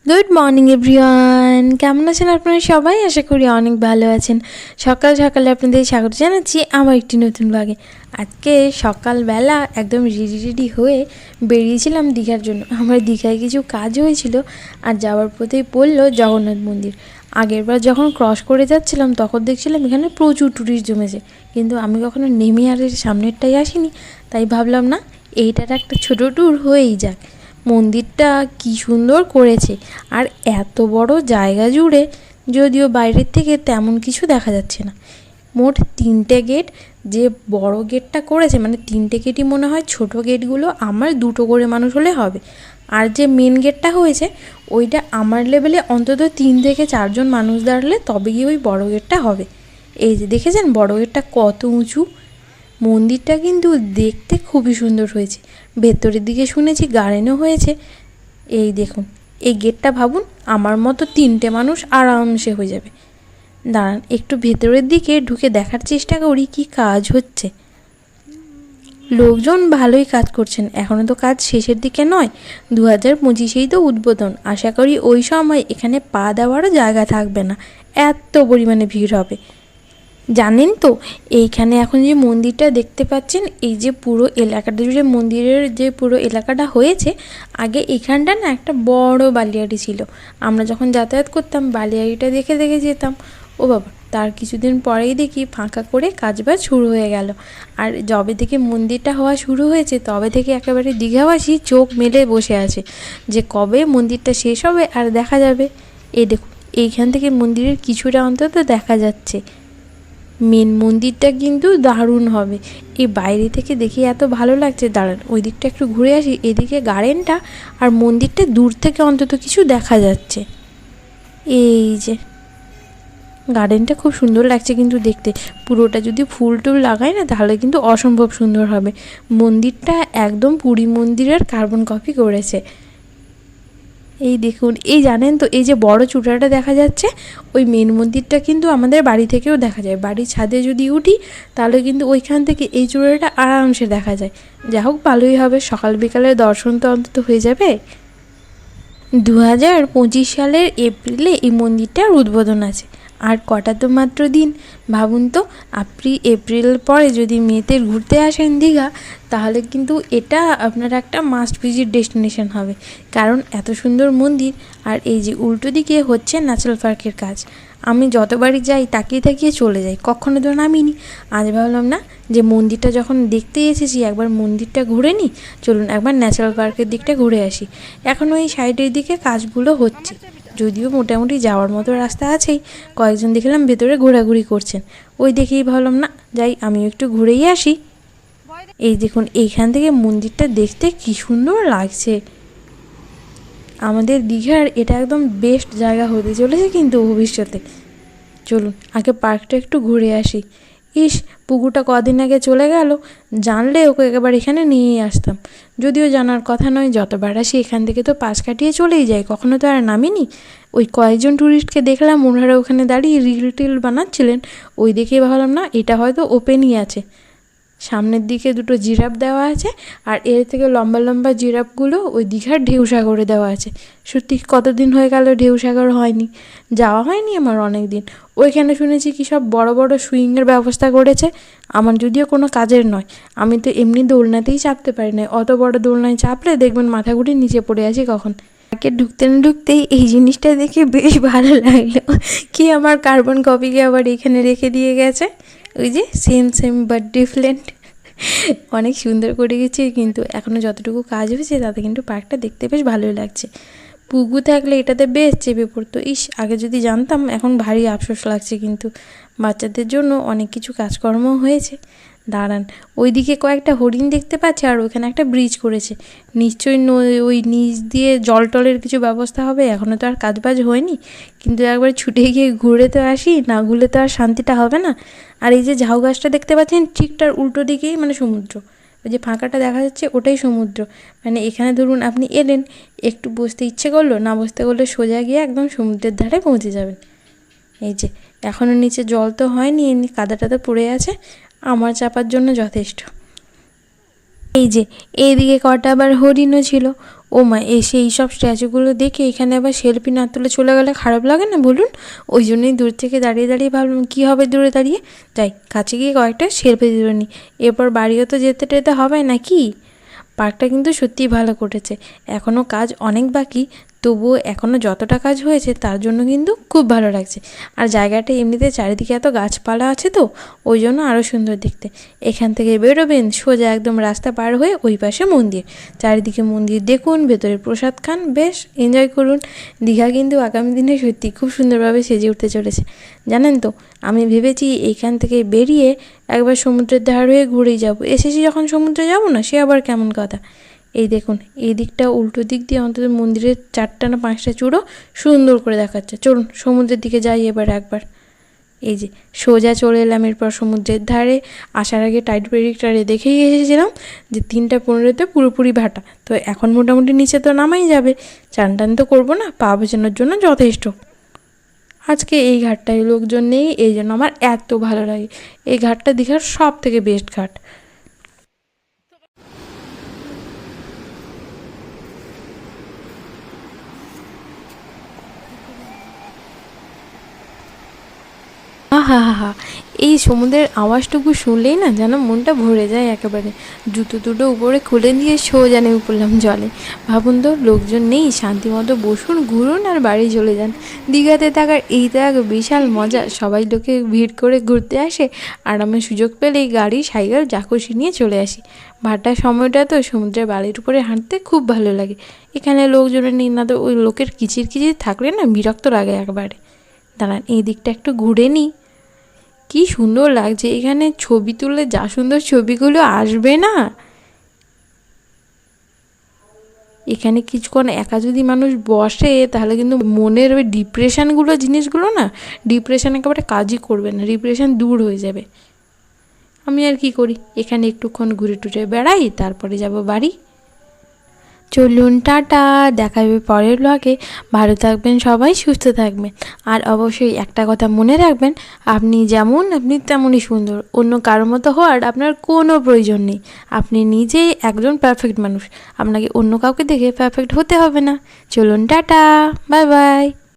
Good morning everyone, কেমন আছেন আপনারা সবাই? আশা করি অনেক ভালো আছেন। সকাল সকালে আপনাদের স্বাগত জানাচ্ছি আমার একটি নতুন ব্লগে। আজকে সকালবেলা একদম রেডি হয়ে বেরিয়েছিলাম দীঘার জন্য। আমার দীঘায় কিছু কাজ হয়েছিল আর যাওয়ার পথেই পড়লো জগন্নাথ মন্দির। আগেরবার যখন ক্রস করে যাচ্ছিলাম তখন দেখছিলাম এখানে প্রচুর টুরিস্ট জমেছে, কিন্তু আমি কখনো নেমে আর সামনেরটাই আসিনি, তাই ভাবলাম না এইটার একটা ছোটো ট্যুর হয়েই যাক। মন্দিরটা কি সুন্দর করেছে, আর এত বড় জায়গা জুড়ে, যদিও বাইরের থেকে তেমন কিছু দেখা যাচ্ছে না। মোট 3টে গেট, যে বড় গেটটা করেছে মানে 3টে গেটই মনে হয়, ছোট গেটগুলো আমার 2টো করে মানুষ হলে হবে। আর যে মেন গেটটা হয়েছে ওইটা আমার লেভেলে অন্তত 3 থেকে 4জন মানুষ দাঁড়ালে তবে গিয়ে ওই বড় গেটটা হবে। এই যে দেখেছেন বড় গেটটা কত উঁচু। মন্দিরটা কিন্তু দেখতে খুবই সুন্দর হয়েছে। ভেতরের দিকে শুনেছি গার্ডেনও হয়েছে। এই দেখুন, এই গেটটা ভাবুন আমার মতো 3টে মানুষ আরামসে হয়ে যাবে। দাঁড়ান একটু ভেতরের দিকে ঢুকে দেখার চেষ্টা করি কি কাজ হচ্ছে। লোকজন ভালোই কাজ করছেন, এখনও তো কাজ শেষের দিকে নয়। 2025-এই তো উদ্বোধন। আশা করি ওই সময় এখানে পা দেওয়ারও জায়গা থাকবে না, এত পরিমাণে ভিড় হবে। জানেন তো এইখানে এখন যে মন্দিরটা দেখতে পাচ্ছেন, এই যে পুরো এলাকাটা জুড়ে মন্দিরের যে পুরো এলাকাটা হয়েছে, আগে এখানটা না একটা বড় বালিয়াড়ি ছিল। আমরা যখন যাতায়াত করতাম বালিয়াড়িটা দেখে দেখে যেতাম। ও বাবা, তার কিছুদিন পরেই দেখি ফাঁকা করে কাজবাজ শুরু হয়ে গেল। আর যবে থেকে মন্দিরটা হওয়া শুরু হয়েছে তবে থেকে একেবারে দীঘাবাসী চোখ মেলে বসে আছে যে কবে মন্দিরটা শেষ হবে আর দেখা যাবে। এই দেখুন, এইখান থেকে মন্দিরের কিছুটা অন্তত দেখা যাচ্ছে। মেন মন্দিরটা কিন্তু দারুণ হবে। এই বাইরে থেকে দেখে এত ভালো লাগছে। দাঁড়ান ওই দিকটা একটু ঘুরে আসি, এদিকে গার্ডেনটা আর মন্দিরটা দূর থেকে অন্তত কিছু দেখা যাচ্ছে। এই যে গার্ডেনটা খুব সুন্দর লাগছে কিন্তু দেখতে। পুরোটা যদি ফুল টুল লাগায় না তাহলে কিন্তু অসম্ভব সুন্দর হবে। মন্দিরটা একদম পুরী মন্দিরের কার্বন কপি করেছে। এই দেখুন, এই জানেন তো এই যে বড় চূড়াটা দেখা যাচ্ছে, ওই মেন মন্দিরটা কিন্তু আমাদের বাড়ি থেকেও দেখা যায়। বাড়ির ছাদে যদি উঠি তাহলে কিন্তু ওইখান থেকে এই চূড়াটা আরামসে দেখা যায়। যা হোক ভালোই হবে, সকাল বিকালে দর্শন তো অন্তত হয়ে যাবে। 2025 সালের এপ্রিলে এই মন্দিরটার উদ্বোধন আছে। আর কটা তো মাত্র দিন। ভাবুন তো, এপ্রিল পরে যদি মেতে ঘুরতে আসেন দীঘা, তাহলে কিন্তু এটা আপনার একটা মাস্ট ভিজিট ডেস্টিনেশন হবে। কারণ এত সুন্দর মন্দির। আর এই যে উল্টো দিকে হচ্ছে ন্যাচারাল পার্কের কাজ। আমি যতবারই যাই তাকিয়ে তাকিয়ে চলে যাই, কখনো তো নামিনি। আজ ভাবলাম না যে মন্দিরটা যখন দেখতে এসেছি একবার মন্দিরটা ঘুরে নিই, চলুন একবার ন্যাচারাল পার্কের দিকটা ঘুরে আসি। এখনও এই সাইডের দিকে কাজগুলো হচ্ছে, যদিও মোটামুটি যাওয়ার মতো রাস্তা আছেই। কয়েকজন দেখলাম ভেতরে ঘোরাঘুরি করছেন, ওই দেখেই ভাবলাম না যাই আমিও একটু ঘুরেই আসি। এই দেখুন, এইখান থেকে মন্দিরটা দেখতে কি সুন্দর লাগছে। আমাদের দীঘার এটা একদম বেস্ট জায়গা হতে চলেছে কিন্তু ভবিষ্যতে। চলুন আগে পার্কটা একটু ঘুরে আসি। ইস, পুকুরটা কদিন আগে চলে গেল, জানলে ওকে একেবারে এখানে নিয়েই আসতাম। যদিও জানার কথা নয়, যতবার আসি এখান থেকে তো পাশ কাটিয়ে চলেই যাই, কখনো তো আর নামিনি। ওই কয়েকজন ট্যুরিস্টকে দেখলাম ওনারা ওখানে দাঁড়িয়ে রিল টিল বানাচ্ছিলেন, ওই দেখেই ভাবলাম না এটা হয়তো ওপেনই আছে। সামনের দিকে 2টো জিরাফ দেওয়া আছে, আর এর থেকে লম্বা লম্বা জিরাফগুলো ওই দীঘার ঢেউসাগরে দেওয়া আছে। সত্যি কতদিন হয়ে গেল ঢেউসাগর হয়নি, যাওয়া হয়নি আমার অনেক দিন। ওইখানে শুনেছি কি সব বড় বড় সুইংয়ের ব্যবস্থা করেছে। আমার যদিও কোনো কাজের নয়, আমি তো এমনি দোলনাতেই চাপতে পারি না, অত বড় দোলনায় চাপলে দেখবেন মাথা ঘুরে নিচে পড়ে আছি কখন। তাকে ঢুকতে না ঢুকতেই এই জিনিসটা দেখে বেশ ভালো লাগলো, কি আমার কার্বন কপিকে আবার এখানে রেখে দিয়ে গেছে। ওই যে সেম সেম বাট ডিফারেন্ট, অনেক সুন্দর করে গেছে। কিন্তু এখনও যতটুকু কাজ হয়েছে তাতে কিন্তু পার্কটা দেখতে বেশ ভালোই লাগছে। পুকু থাকলে এটাতে বেশ চেপে পড়তো। ইস, আগে যদি জানতাম। এখন ভারী আফসোস লাগছে, কিন্তু বাচ্চাদের জন্য অনেক কিছু কাজকর্ম হয়েছে। দাঁড়ান, ওইদিকে কয়েকটা হরিণ দেখতে পাচ্ছে, আর ওইখানে একটা ব্রিজ করেছে। নিশ্চয়ই ওই নিচ দিয়ে জল টলের কিছু ব্যবস্থা হবে। এখনও তো আর কাজবাজ হয়নি, কিন্তু একবার ছুটে গিয়ে ঘুরে তো আসি, না ঘুরে তো আর শান্তিটা হবে না। আর এই যে ঝাউ গাছটা দেখতে পাচ্ছেন, ঠিক তার উল্টো দিকেই মানে সমুদ্র। ওই যে ফাঁকাটা দেখা যাচ্ছে ওটাই সমুদ্র। মানে এখানে ধরুন আপনি এলেন, একটু বসতে ইচ্ছে করলো, না বসতে করলে সোজা গিয়ে একদম সমুদ্রের ধারে পৌঁছে যাবেন। এই যে এখনও নিচে জল তো হয়নি, এমনি কাদাটা তো পড়ে আছে, আমার চাপার জন্য যথেষ্ট। এই যে এইদিকে কটা আবার হরিণও ছিল, ও মা, এসে এইসব স্ট্যাচুগুলো দেখে এখানে আবার সেলফি না তুলে চলে গেলে খারাপ লাগে না বলুন? ওই জন্যই দূর থেকে দাঁড়িয়ে দাঁড়িয়ে ভাবলাম কী হবে দূরে দাঁড়িয়ে, যাই কাছে গিয়ে কয়েকটা সেলফি তুলে নিই, এরপর বাড়িও তো যেতে টেতে হবে নাকি। পার্কটা কিন্তু সত্যিই ভালো করেছে, এখনও কাজ অনেক বাকি, তবুও এখনও যতটা কাজ হয়েছে তার জন্য কিন্তু খুব ভালো লাগছে। আর জায়গাটা এমনিতে চারিদিকে এত গাছপালা আছে তো ওই জন্য আরও সুন্দর দেখতে। এখান থেকে বেরোবেন সোজা একদম রাস্তা পার হয়ে ওই পাশে মন্দির, চারিদিকে মন্দির দেখুন, ভেতরে প্রসাদ খান, বেশ এনজয় করুন। দীঘা কিন্তু আগামী দিনে সত্যি খুব সুন্দরভাবে সেজে উঠতে চলেছে। জানেন তো, আমি ভেবেছি এইখান থেকে বেরিয়ে একবার সমুদ্রের ধার হয়ে ঘুরেই যাব, এসেছি যখন সমুদ্রে যাব না, সে আবার কেমন কথা। এই দেখুন, এই দিকটা উল্টো দিক দিয়ে অন্তত মন্দিরের 4টা না 5টা চূড়ো সুন্দর করে দেখাচ্ছে। চলুন সমুদ্রের দিকে যাই এবার একবার। এই যে সোজা চলে এলাম এরপর সমুদ্রের ধারে। আসার আগে টাইড প্রেডিক্টারে দেখেই এসেছিলাম যে 3:15-তে পুরোপুরি ভাটা, তো এখন মোটামুটি নিচে তো নামাই যাবে, চান টান তো করবো না, পা ভেজানোর জন্য যথেষ্ট। আজকে এই ঘাটটায় লোকজন নেই, এই জন্য আমার এত ভালো লাগে। এই ঘাটটা দীঘার সব থেকে বেস্ট ঘাট। হা হা হা, এই সমুদ্রের আওয়াজটুকু শুনলেই না যেন মনটা ভরে যায় একেবারে। জুতো দুটো উপরে খুলে দিয়ে সোজা নেমে পড়লাম জলে। ভাবুন তো, লোকজন নেই, শান্তিমতো বসুন, ঘুরুন আর বাড়ি চলে যান। দীঘাতে থাকার এই তো এক বিশাল মজা। সবাই লোকে ভিড় করে ঘুরতে আসে, আর আমি সুযোগ পেলেই গাড়ি সাইকেল যা খুশি নিয়ে চলে আসি। ভাটার সময়টা তো সমুদ্রের বালির উপরে হাঁটতে খুব ভালো লাগে। এখানে লোকজনের নেই না, তো ওই লোকের কিচির কিচির থাকলে না বিরক্ত লাগে একবারে। দাঁড়ান, এই দিকটা একটু ঘুরে নিই। কি সুন্দর লাগছে এখানে, ছবি তুললে যা সুন্দর ছবিগুলো আসবে না। এখানে কিছুক্ষণ একা যদি মানুষ বসে তাহলে কিন্তু মনের ওই ডিপ্রেশনগুলো জিনিসগুলো না, ডিপ্রেশন একেবারে কাজই করবে না, ডিপ্রেশন দূর হয়ে যাবে। আমি আর কি করি, এখানে একটুক্ষণ ঘুরে টুরে বেড়াই, তারপরে যাব বাড়ি। চলুন টাটা, দেখা হবে পরের ব্লগে। ভালো থাকবেন সবাই, সুস্থ থাকবেন। আর অবশ্যই একটা কথা মনে রাখবেন, আপনি যেমন আপনি তেমনই সুন্দর, অন্য কারোর মতো হওয়ার আপনার কোনো প্রয়োজন নেই। আপনি নিজেই একজন পারফেক্ট মানুষ, আপনাকে অন্য কাউকে দেখে পারফেক্ট হতে হবে না। চলুন টাটা, বাই বাই।